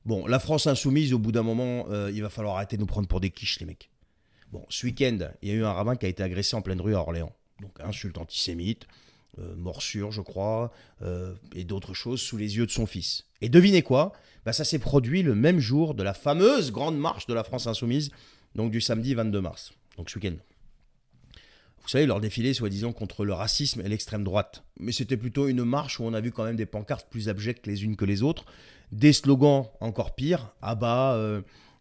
Bon, la France insoumise, au bout d'un moment, il va falloir arrêter de nous prendre pour des quiches, les mecs. Bon, ce week-end, il y a eu un rabbin qui a été agressé en pleine rue à Orléans. Donc, insulte antisémite, morsure, je crois, et d'autres choses sous les yeux de son fils. Et devinez quoi? Bah, ça s'est produit le même jour de la fameuse grande marche de la France insoumise, donc du samedi 22 mars, donc ce week-end. Vous savez, leur défilé, soi-disant, contre le racisme et l'extrême droite. Mais c'était plutôt une marche où on a vu quand même des pancartes plus abjectes les unes que les autres, des slogans encore pires, à bas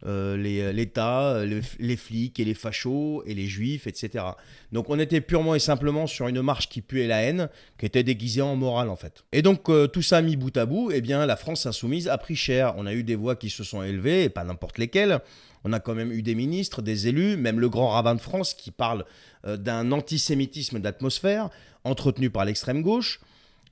l'État, les flics et les fachos et les juifs, etc. Donc on était purement et simplement sur une marche qui puait la haine, qui était déguisée en morale en fait. Et donc tout ça mis bout à bout, eh bien la France insoumise a pris cher. On a eu des voix qui se sont élevées, et pas n'importe lesquelles. On a quand même eu des ministres, des élus, même le grand rabbin de France qui parle d'un antisémitisme d'atmosphère entretenu par l'extrême gauche.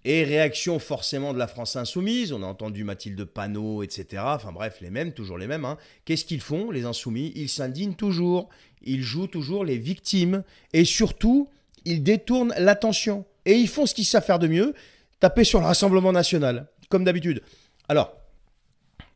Et réaction forcément de la France insoumise, on a entendu Mathilde Panot, etc. Enfin bref, les mêmes, toujours les mêmes. Hein. Qu'est-ce qu'ils font, les insoumis? Ils s'indignent toujours, ils jouent toujours les victimes et surtout, ils détournent l'attention. Et ils font ce qu'ils savent faire de mieux, taper sur le Rassemblement national, comme d'habitude. Alors,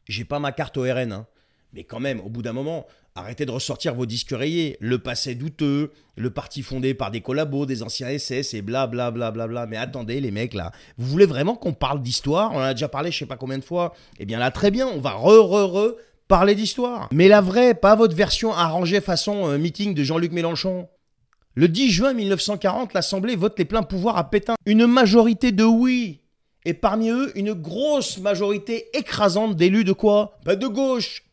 j'ai pas ma carte au RN, hein, mais quand même, au bout d'un moment, arrêtez de ressortir vos disques rayés. Le passé douteux, le parti fondé par des collabos, des anciens SS et blablabla. Bla, bla, bla. Mais attendez les mecs là, vous voulez vraiment qu'on parle d'histoire? On en a déjà parlé je sais pas combien de fois. Eh bien là très bien, on va parler d'histoire. Mais la vraie, pas votre version arrangée façon meeting de Jean-Luc Mélenchon. Le 10 juin 1940, l'Assemblée vote les pleins pouvoirs à Pétain. Une majorité de oui. Et parmi eux, une grosse majorité écrasante d'élus de quoi? Bah de gauche.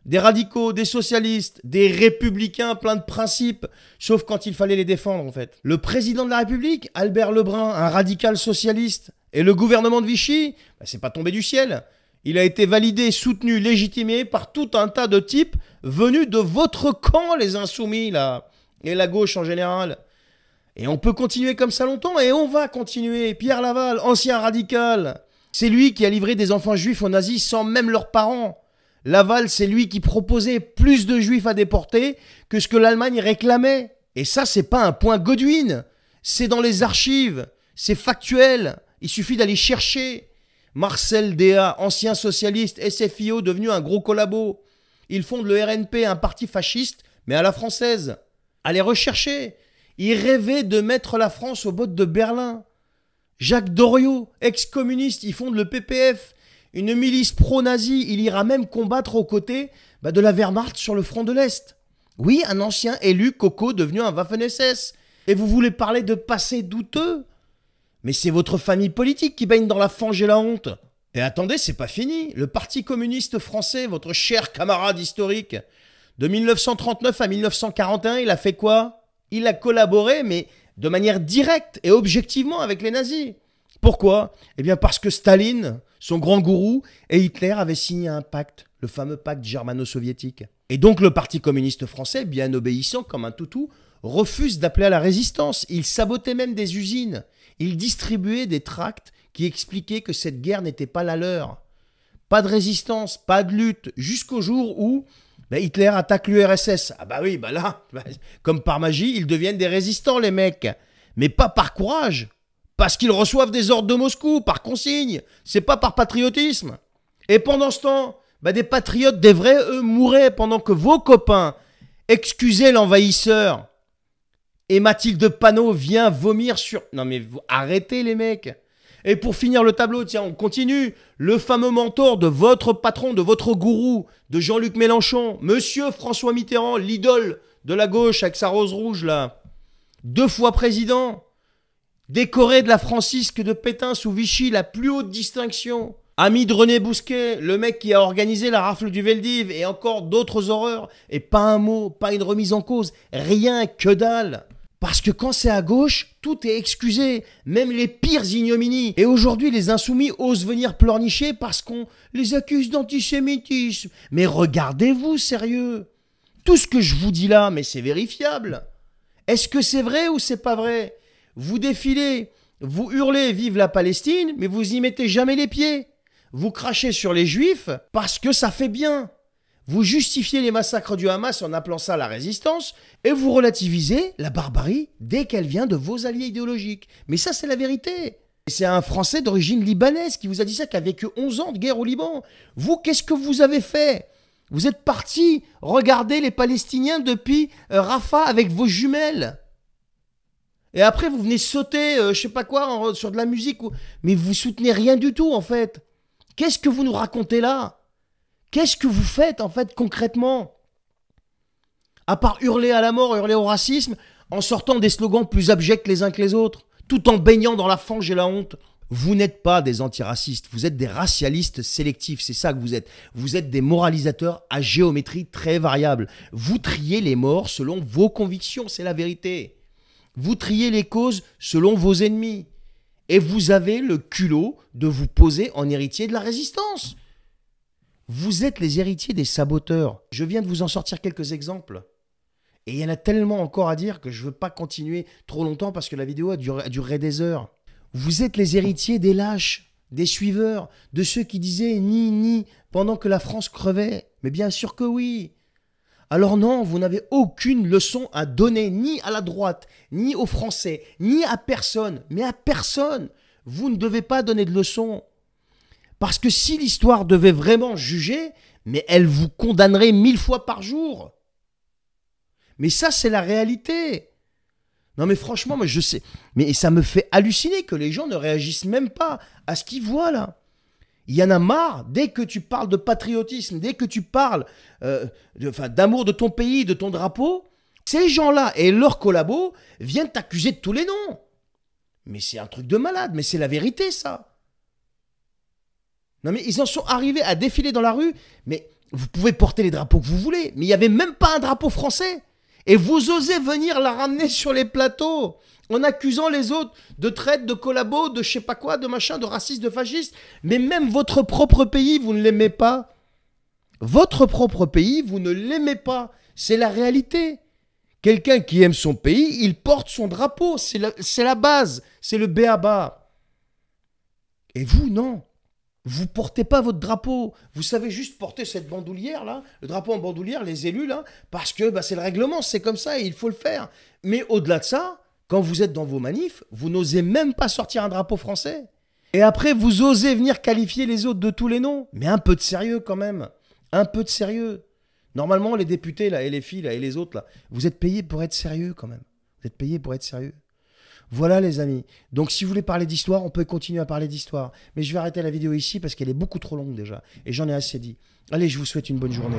Des radicaux, des socialistes, des républicains pleins de principes, sauf quand il fallait les défendre en fait. Le président de la République, Albert Lebrun, un radical socialiste, et le gouvernement de Vichy, bah, c'est pas tombé du ciel. Il a été validé, soutenu, légitimé par tout un tas de types venus de votre camp, les insoumis là, et la gauche en général. Et on peut continuer comme ça longtemps, et on va continuer. Pierre Laval, ancien radical, c'est lui qui a livré des enfants juifs aux nazis sans même leurs parents. Laval, c'est lui qui proposait plus de juifs à déporter que ce que l'Allemagne réclamait. Et ça, c'est pas un point Godwin. C'est dans les archives. C'est factuel. Il suffit d'aller chercher. Marcel Déat, ancien socialiste, SFIO, devenu un gros collabo. Il fonde le RNP, un parti fasciste, mais à la française. Allez rechercher. Il rêvait de mettre la France aux bottes de Berlin. Jacques Doriot, ex-communiste, il fonde le PPF. Une milice pro-nazie, il ira même combattre aux côtés de la Wehrmacht sur le front de l'Est. Oui, un ancien élu coco devenu un Waffen-SS. Et vous voulez parler de passé douteux? Mais c'est votre famille politique qui baigne dans la fange et la honte. Et attendez, c'est pas fini. Le Parti communiste français, votre cher camarade historique, de 1939 à 1941, il a fait quoi? Il a collaboré, mais de manière directe et objectivement avec les nazis. Pourquoi? Eh bien parce que Staline, son grand gourou, et Hitler avaient signé un pacte, le fameux pacte germano-soviétique. Et donc le Parti communiste français, bien obéissant comme un toutou, refuse d'appeler à la résistance. Il sabotait même des usines. Il distribuait des tracts qui expliquaient que cette guerre n'était pas la leur. Pas de résistance, pas de lutte, jusqu'au jour où Hitler attaque l'URSS. Ah bah oui, bah là, comme par magie, ils deviennent des résistants les mecs. Mais pas par courage. Parce qu'ils reçoivent des ordres de Moscou, par consigne. C'est pas par patriotisme. Et pendant ce temps, des patriotes, des vrais, eux, mouraient pendant que vos copains excusaient l'envahisseur. Et Mathilde Panot vient vomir sur... Non mais arrêtez les mecs. Et pour finir le tableau, tiens, on continue. Le fameux mentor de votre patron, de votre gourou, de Jean-Luc Mélenchon, Monsieur François Mitterrand, l'idole de la gauche avec sa rose rouge là. 2 fois président. Décoré de la Francisque de Pétain sous Vichy, la plus haute distinction. Ami de René Bousquet, le mec qui a organisé la rafle du Veldiv et encore d'autres horreurs. Et pas un mot, pas une remise en cause, rien, que dalle. Parce que quand c'est à gauche, tout est excusé, même les pires ignominies. Et aujourd'hui, les insoumis osent venir pleurnicher parce qu'on les accuse d'antisémitisme. Mais regardez-vous, sérieux. Tout ce que je vous dis là, mais c'est vérifiable. Est-ce que c'est vrai ou c'est pas vrai? Vous défilez, vous hurlez « Vive la Palestine », mais vous y mettez jamais les pieds. Vous crachez sur les juifs parce que ça fait bien. Vous justifiez les massacres du Hamas en appelant ça la résistance et vous relativisez la barbarie dès qu'elle vient de vos alliés idéologiques. Mais ça, c'est la vérité. C'est un Français d'origine libanaise qui vous a dit ça, qui a vécu 11 ans de guerre au Liban. Vous, qu'est-ce que vous avez fait? Vous êtes parti regarder les Palestiniens depuis Rafah avec vos jumelles. Et après, vous venez sauter, je sais pas quoi, sur de la musique. Mais vous soutenez rien du tout, en fait. Qu'est-ce que vous nous racontez là? Qu'est-ce que vous faites, en fait, concrètement? À part hurler à la mort, hurler au racisme, en sortant des slogans plus abjects les uns que les autres, tout en baignant dans la fange et la honte. Vous n'êtes pas des antiracistes, vous êtes des racialistes sélectifs, c'est ça que vous êtes. Vous êtes des moralisateurs à géométrie très variable. Vous triez les morts selon vos convictions, c'est la vérité. Vous triez les causes selon vos ennemis. Et vous avez le culot de vous poser en héritier de la résistance. Vous êtes les héritiers des saboteurs. Je viens de vous en sortir quelques exemples. Et il y en a tellement encore à dire que je ne veux pas continuer trop longtemps parce que la vidéo a duré des heures. Vous êtes les héritiers des lâches, des suiveurs, de ceux qui disaient ni pendant que la France crevait. Mais bien sûr que oui. Alors non, vous n'avez aucune leçon à donner ni à la droite, ni aux Français, ni à personne. Mais à personne. Vous ne devez pas donner de leçons. Parce que si l'histoire devait vraiment juger, mais elle vous condamnerait 1000 fois par jour. Mais ça, c'est la réalité. Non mais franchement, moi je sais. Mais ça me fait halluciner que les gens ne réagissent même pas à ce qu'ils voient là. Il y en a marre, dès que tu parles de patriotisme, dès que tu parles d'amour de ton pays, de ton drapeau, ces gens-là et leurs collabos viennent t'accuser de tous les noms. Mais c'est un truc de malade, mais c'est la vérité ça. Non mais ils en sont arrivés à défiler dans la rue, mais vous pouvez porter les drapeaux que vous voulez, mais il n'y avait même pas un drapeau français. Et vous osez venir la ramener sur les plateaux en accusant les autres de traite, de collabo, de je sais pas quoi, de machin, de raciste, de fasciste. Mais même votre propre pays, vous ne l'aimez pas. Votre propre pays, vous ne l'aimez pas. C'est la réalité. Quelqu'un qui aime son pays, il porte son drapeau. C'est la base. C'est le b.a.-ba. Et vous, non. Vous portez pas votre drapeau. Vous savez juste porter cette bandoulière là, le drapeau en bandoulière, les élus là, parce que c'est le règlement, c'est comme ça et il faut le faire. Mais au-delà de ça, quand vous êtes dans vos manifs, vous n'osez même pas sortir un drapeau français. Et après, vous osez venir qualifier les autres de tous les noms. Mais un peu de sérieux quand même. Un peu de sérieux. Normalement, les députés là, et les filles là, et les autres là, vous êtes payés pour être sérieux quand même. Vous êtes payés pour être sérieux. Voilà les amis. Donc si vous voulez parler d'histoire, on peut continuer à parler d'histoire. Mais je vais arrêter la vidéo ici parce qu'elle est beaucoup trop longue déjà. Et j'en ai assez dit. Allez, je vous souhaite une bonne journée.